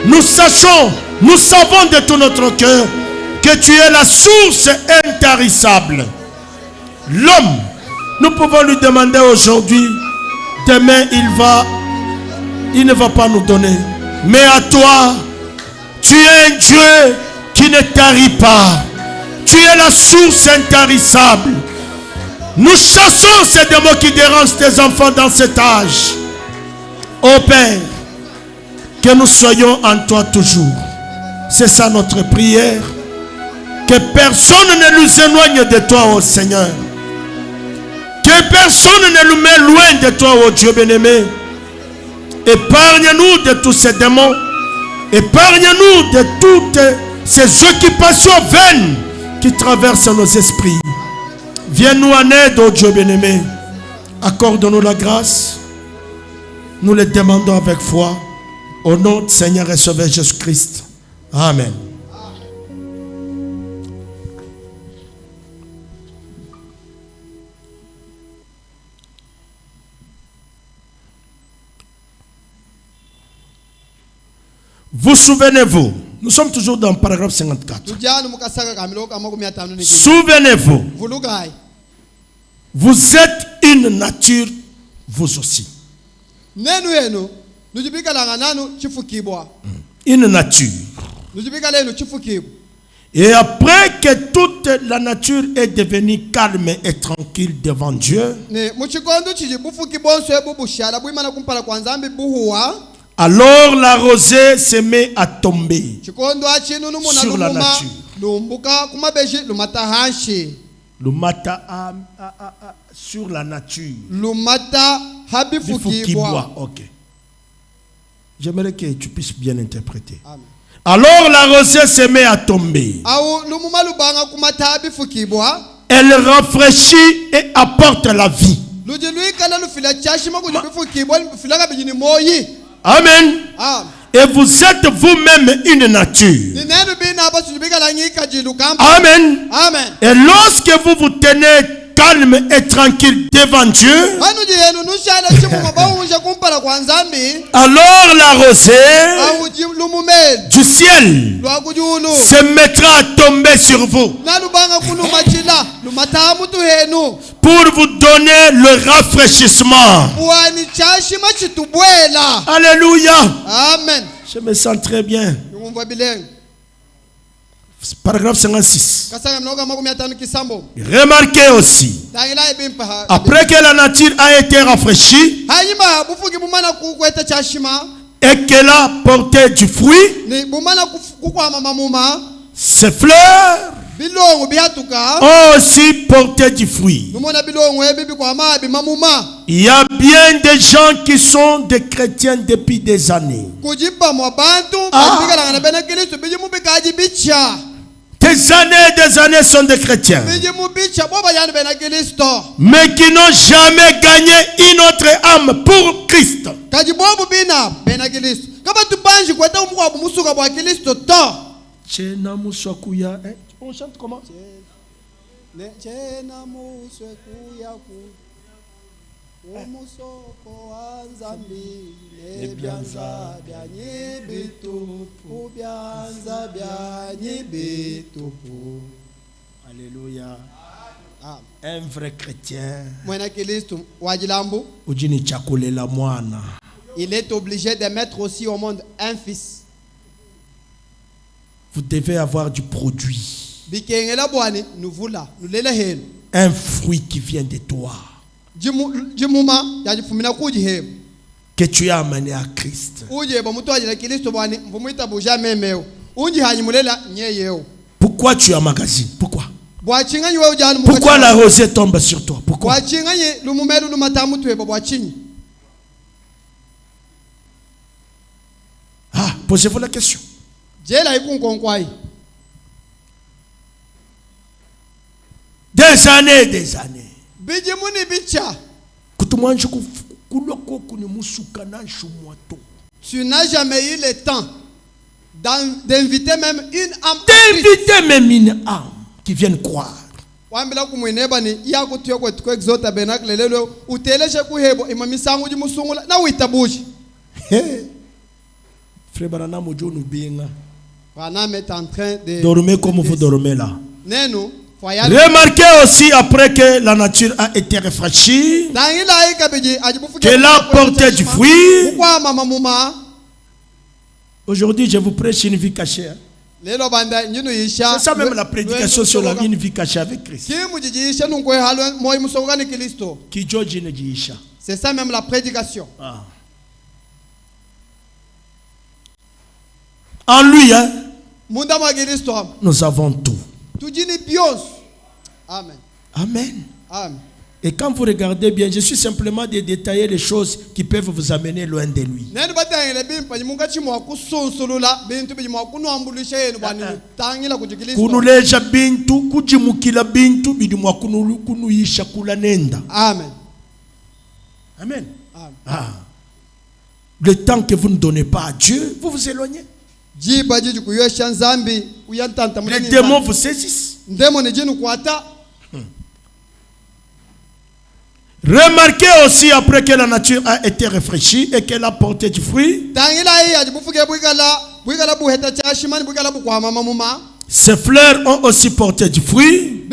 Nous sachons, nous savons de tout notre cœur que tu es la source intarissable. L'homme, nous pouvons lui demander aujourd'hui, demain il ne va pas nous donner. Mais à toi, tu es un Dieu qui ne tarit pas. Tu es la source intarissable. Nous chassons ces démons qui dérangent tes enfants dans cet âge. Ô Père, que nous soyons en toi toujours. C'est ça notre prière. Que personne ne nous éloigne de toi, ô Seigneur. Que personne ne nous met loin de toi, ô Dieu bien-aimé. Épargne-nous de tous ces démons. Épargne-nous de toutes ces occupations vaines qui traversent nos esprits. Viens-nous en aide, ô Dieu bien-aimé. Accorde-nous la grâce. Nous le demandons avec foi. Au nom du Seigneur et Sauveur Jésus-Christ. Amen. Vous souvenez-vous, nous sommes toujours dans le paragraphe 54. Souvenez-vous, vous êtes une nature, vous aussi. Une nature. Et après que toute la nature est devenue calme et tranquille devant Dieu, alors la rosée se met à tomber sur la nature. Sur la nature. Ok. J'aimerais que tu puisses bien interpréter. Amen. Alors la rosée se met à tomber. Elle rafraîchit et apporte la vie. Amen. Et vous êtes vous-même une nature. Amen. Et lorsque vous vous tenez calme et tranquille devant Dieu, alors la rosée du ciel se mettra à tomber sur vous pour vous donner le rafraîchissement. Alléluia. Amen. Je me sens très bien. Paragraphe 56. Remarquez aussi, après que la nature a été rafraîchie et qu'elle a porté du fruit, ces fleurs ont aussi porté du fruit. Il y a bien des gens qui sont des chrétiens depuis des années. Des années sont des chrétiens, mais qui n'ont jamais gagné une autre âme pour Christ. On chante comment? Alléluia. Un vrai chrétien, il est obligé de mettre aussi au monde un fils. Vous devez avoir du produit, un fruit qui vient de toi, que tu as amené à Christ. Pourquoi tu emmagasines? Pourquoi? Pourquoi la rosée tombe sur toi? Pourquoi? Ah, posez-vous la question. Des années. Tu n'as jamais eu le temps d'inviter même une âme. D'inviter même une âme qui vienne croire. Frère Branham est en train de dormez comme vous dormez là. Remarquez aussi, après que la nature a été rafraîchie, qu'elle a porté du fruit. Aujourd'hui, je vous prêche une vie cachée. C'est ça même la prédication sur la une vie cachée avec Christ. C'est ça même la prédication. Ah. En lui, hein, nous avons tout. Amen. Amen. Amen. Et quand vous regardez bien, je suis simplement de détailler les choses qui peuvent vous amener loin de lui. Amen. Amen. Ah. Le temps que vous ne donnez pas à Dieu, vous vous éloignez. Les démons vous saisissent. Remarquez aussi, après que la nature a été rafraîchie et qu'elle a porté du fruit, ces fleurs ont aussi porté du fruit.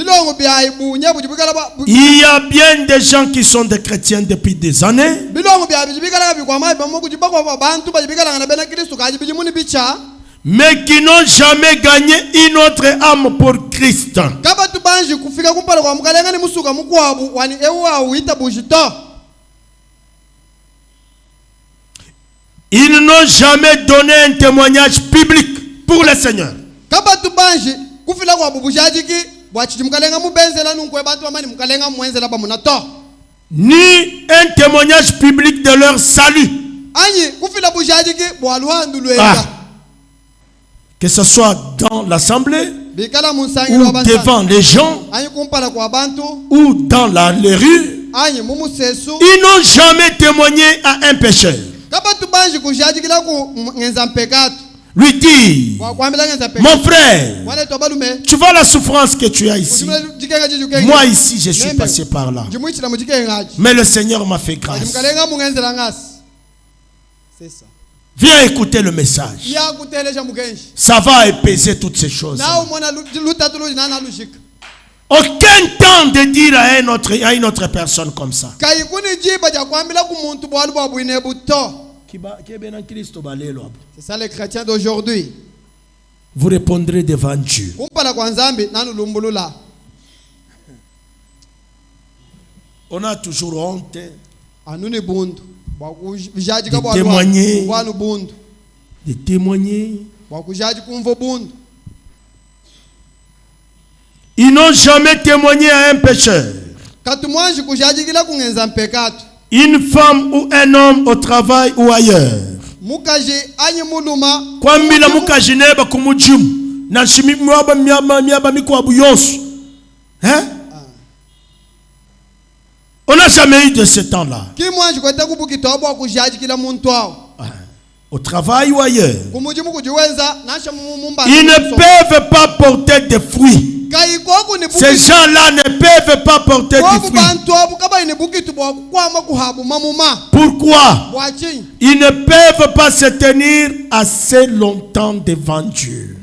Il y a bien des gens qui sont des chrétiens depuis des années, mais qui n'ont jamais gagné une autre âme pour Christ. Ils n'ont jamais donné un témoignage public pour le Seigneur. Ni un témoignage public de leur salut. Ah. Que ce soit dans l'assemblée, ou devant les gens, ou dans les rues, ils n'ont jamais témoigné à un pécheur. Lui dit, mon frère, tu vois la souffrance que tu as ici. Moi ici, je suis passé par là. Mais le Seigneur m'a fait grâce. C'est ça. Viens écouter le message. Ça va épaiser toutes ces choses. Aucun temps de dire à une autre personne comme ça. C'est ça les chrétiens d'aujourd'hui. Vous répondrez devant Dieu. On a toujours honte de témoigner. De témoigner. Ils n'ont jamais témoigné à un pécheur. Une femme ou un homme au travail ou ailleurs. Kwambila mukaji neba kumujimu na shimi mwaba miaba mikwabu yonsu. Hein? On n'a jamais eu de ce temps-là. Au travail ou ailleurs. Ils ne peuvent pas porter de fruits. Ces gens-là ne peuvent pas porter de fruits. Pourquoi? Ils ne peuvent pas se tenir assez longtemps devant Dieu.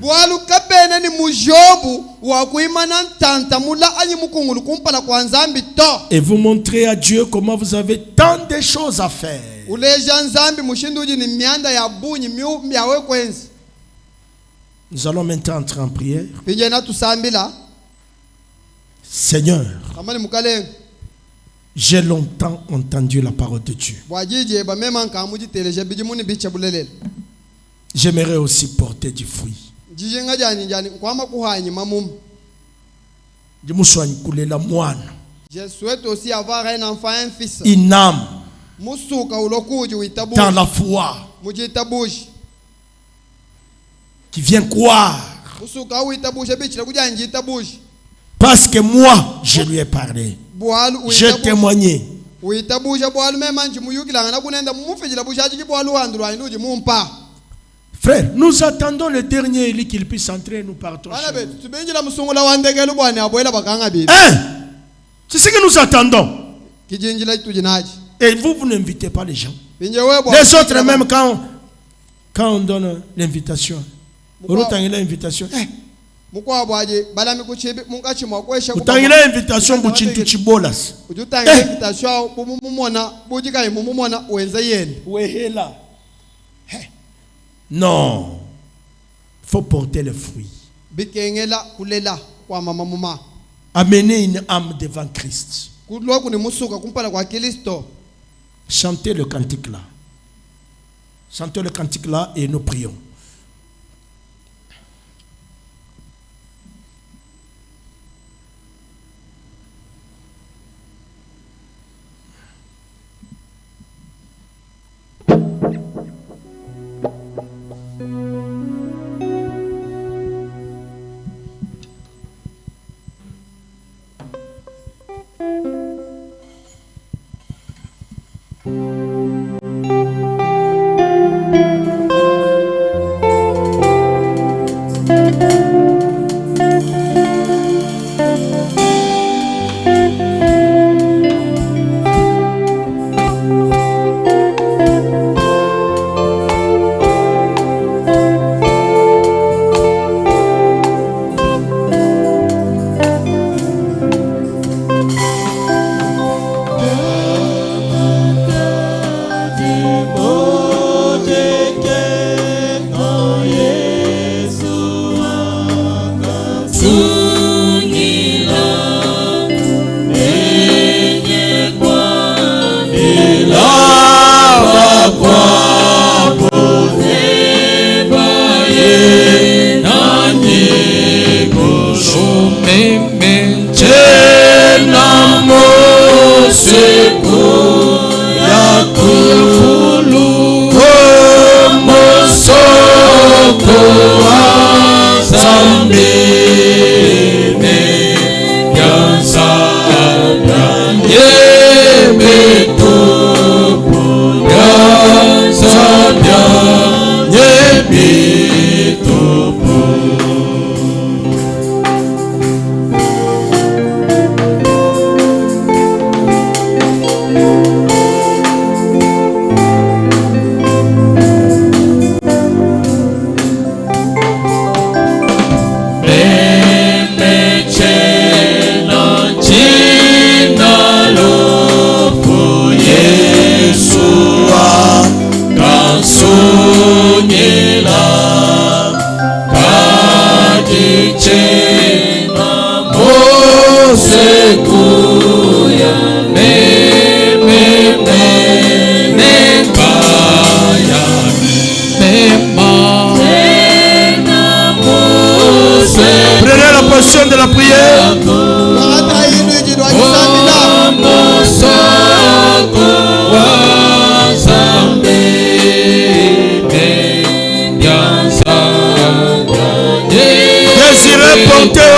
Et vous montrez à Dieu comment vous avez tant de choses à faire. Nous allons maintenant entrer en prière. Seigneur, j'ai longtemps entendu la parole de Dieu. J'aimerais aussi porter du fruit. Je souhaite aussi avoir un enfant, un fils. Une âme dans la foi qui vient croire. Parce que moi, je lui ai parlé. J'ai témoigné. Frère, nous attendons le dernier Élie qu'il puisse entrer et nous partons. Hein? C'est ce que nous attendons. Et vous n'invitez pas les gens. Les autres, même quand on donne l'invitation, vous avez l'invitation. Vous avez l'invitation pour Chibolas. Non. Il faut porter le fruit. Amener une âme devant Christ. Chantez le cantique là. Chantez le cantique là et nous prions.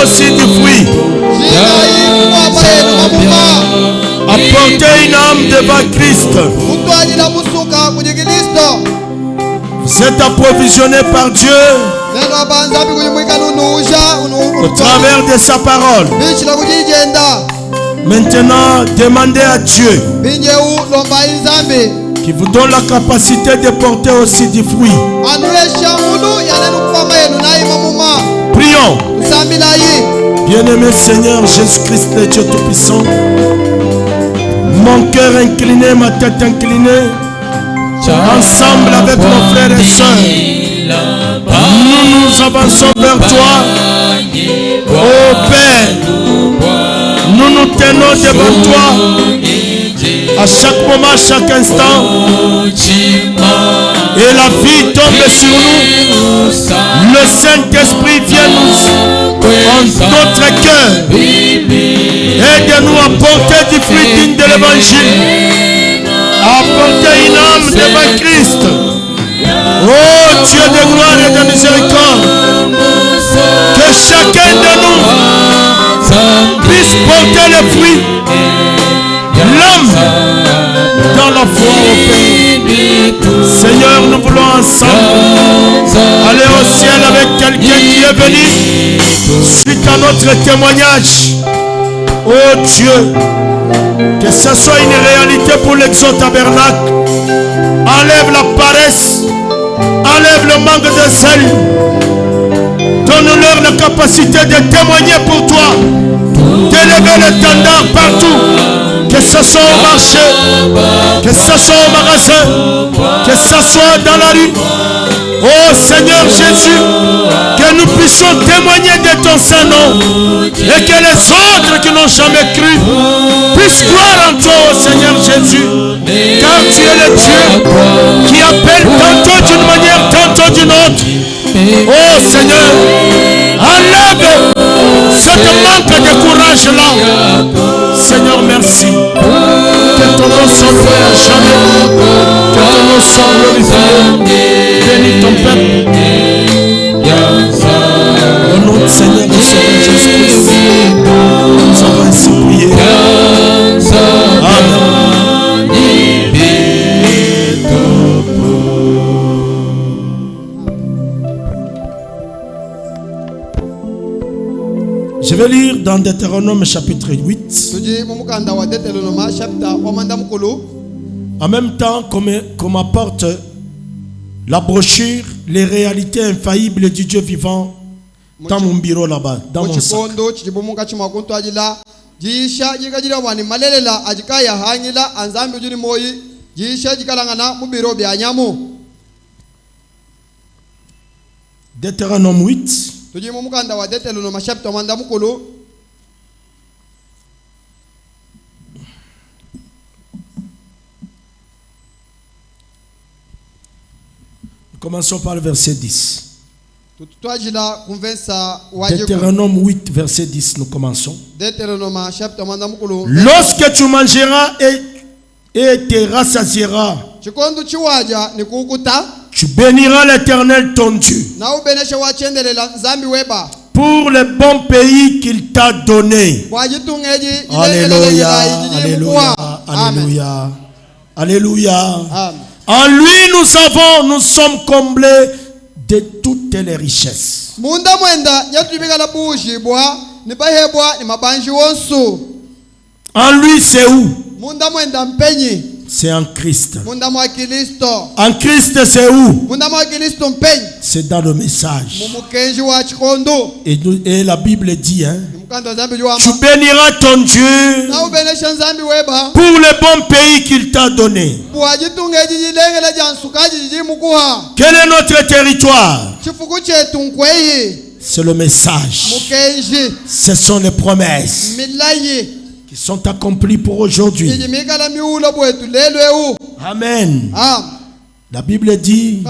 aussi du fruit. Apportez une âme devant Christ. Vous êtes approvisionné par Dieu au travers de sa parole. Maintenant, demandez à Dieu qui vous donne la capacité de porter aussi du fruit. Prions. Bien-aimé Seigneur Jésus-Christ, le Dieu Tout-Puissant, mon cœur incliné, ma tête inclinée, ensemble avec nos frères et sœurs, nous avançons vers toi, ô Père. Nous nous tenons devant toi à chaque moment, à chaque instant, et la vie tombe sur nous. Le Saint-Esprit vient nous en notre cœur. Aide-nous à porter du fruit digne de l'Évangile, à porter une âme devant Christ. Oh Dieu de gloire et de miséricorde, que chacun de nous puisse porter le fruit, l'homme dans la foi au Père. Seigneur, nous voulons ensemble aller au ciel avec quelqu'un qui est venu suite à notre témoignage. Oh Dieu, que ce soit une réalité pour l'exo-tabernacle. Enlève la paresse, enlève le manque de sel. Donne-leur la capacité de témoigner pour toi, d'élever le standard partout, que ce soit au marché, que ce soit au magasin, que ce soit dans la rue. Oh Seigneur Jésus, que nous puissions témoigner de ton Saint-Nom et que les autres qui n'ont jamais cru puissent croire en toi, oh Seigneur Jésus, car tu es le Dieu qui appelle tantôt d'une manière, tantôt d'une autre. Oh Seigneur, enlève cette manque de courage là. Seigneur, merci. Que ton nom soit loué à jamais. Que ton nom soit glorifié. Bénis ton peuple. Au nom du Seigneur et Sauveur Jésus-Christ, nous avons ainsi prié. Amen. Je vais lire dans Deutéronome chapitre 8. En même temps qu'on m'apporte la brochure, les réalités infaillibles du Dieu vivant dans mon bureau là-bas, dans mon sac. Deutéronome 8. Commençons par le verset 10. Deutéronome 8, verset 10, nous commençons. Lorsque tu mangeras et te rassasieras, tu béniras l'Éternel ton Dieu pour le bon pays qu'il t'a donné. Alléluia, alléluia, alléluia, alléluia. En lui nous sommes comblés de toutes les richesses. En lui c'est où? C'est en Christ. En Christ c'est où? C'est dans le message. Et la Bible dit, tu béniras ton Dieu pour le bon pays qu'il t'a donné. Quel est notre territoire? C'est le message. Ce sont les promesses qui sont accomplies pour aujourd'hui. Amen. La Bible dit,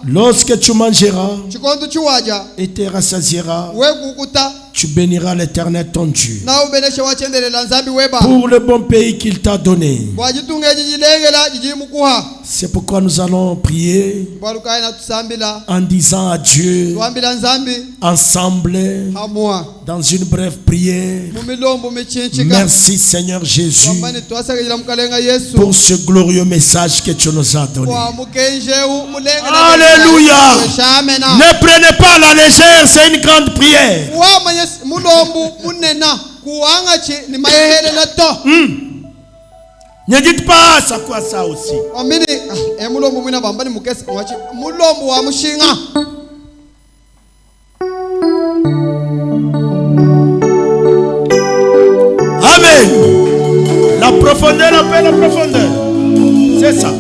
lorsque tu mangeras et te rassasieras, Tu béniras l'Éternel ton Dieu pour le bon pays qu'il t'a donné. C'est pourquoi nous allons prier en disant à Dieu ensemble dans une brève prière. Merci Seigneur Jésus pour ce glorieux message que tu nous as donné. Alléluia. Ne prenez pas à la légère, c'est une grande prière. Ne dites pas ça quoi ça aussi. Amen. La profondeur appelle la profondeur. C'est ça.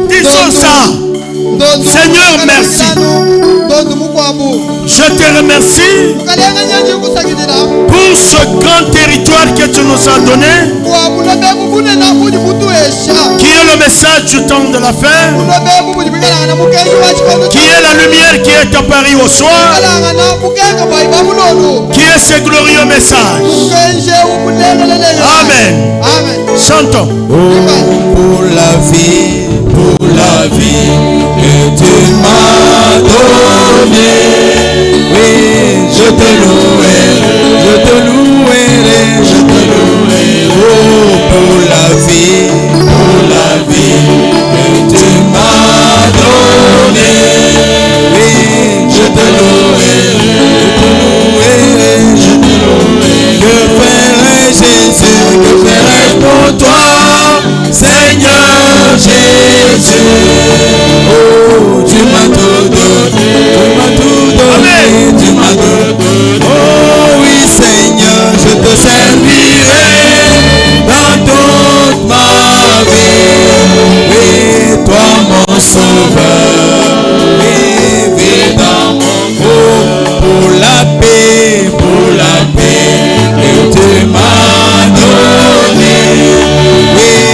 Disons ça. Seigneur, merci. Je te remercie pour ce grand territoire que tu nous as donné, qui est le message du temps de la fin, qui est la lumière qui est apparue au soir, qui est ce glorieux message. Amen. Chantons. Pour la vie que tu m'as donnée, oui, je te louerai, oh, pour la vie que tu m'as donnée, oui, je te louerai. Que ferai-je, Jésus, que ferai-je pour toi, Seigneur Jésus? Oh, tu m'as tout donné, tu m'as tout donné. Oh oui, Seigneur, je te servirai dans toute ma vie. Oui, toi mon sauveur.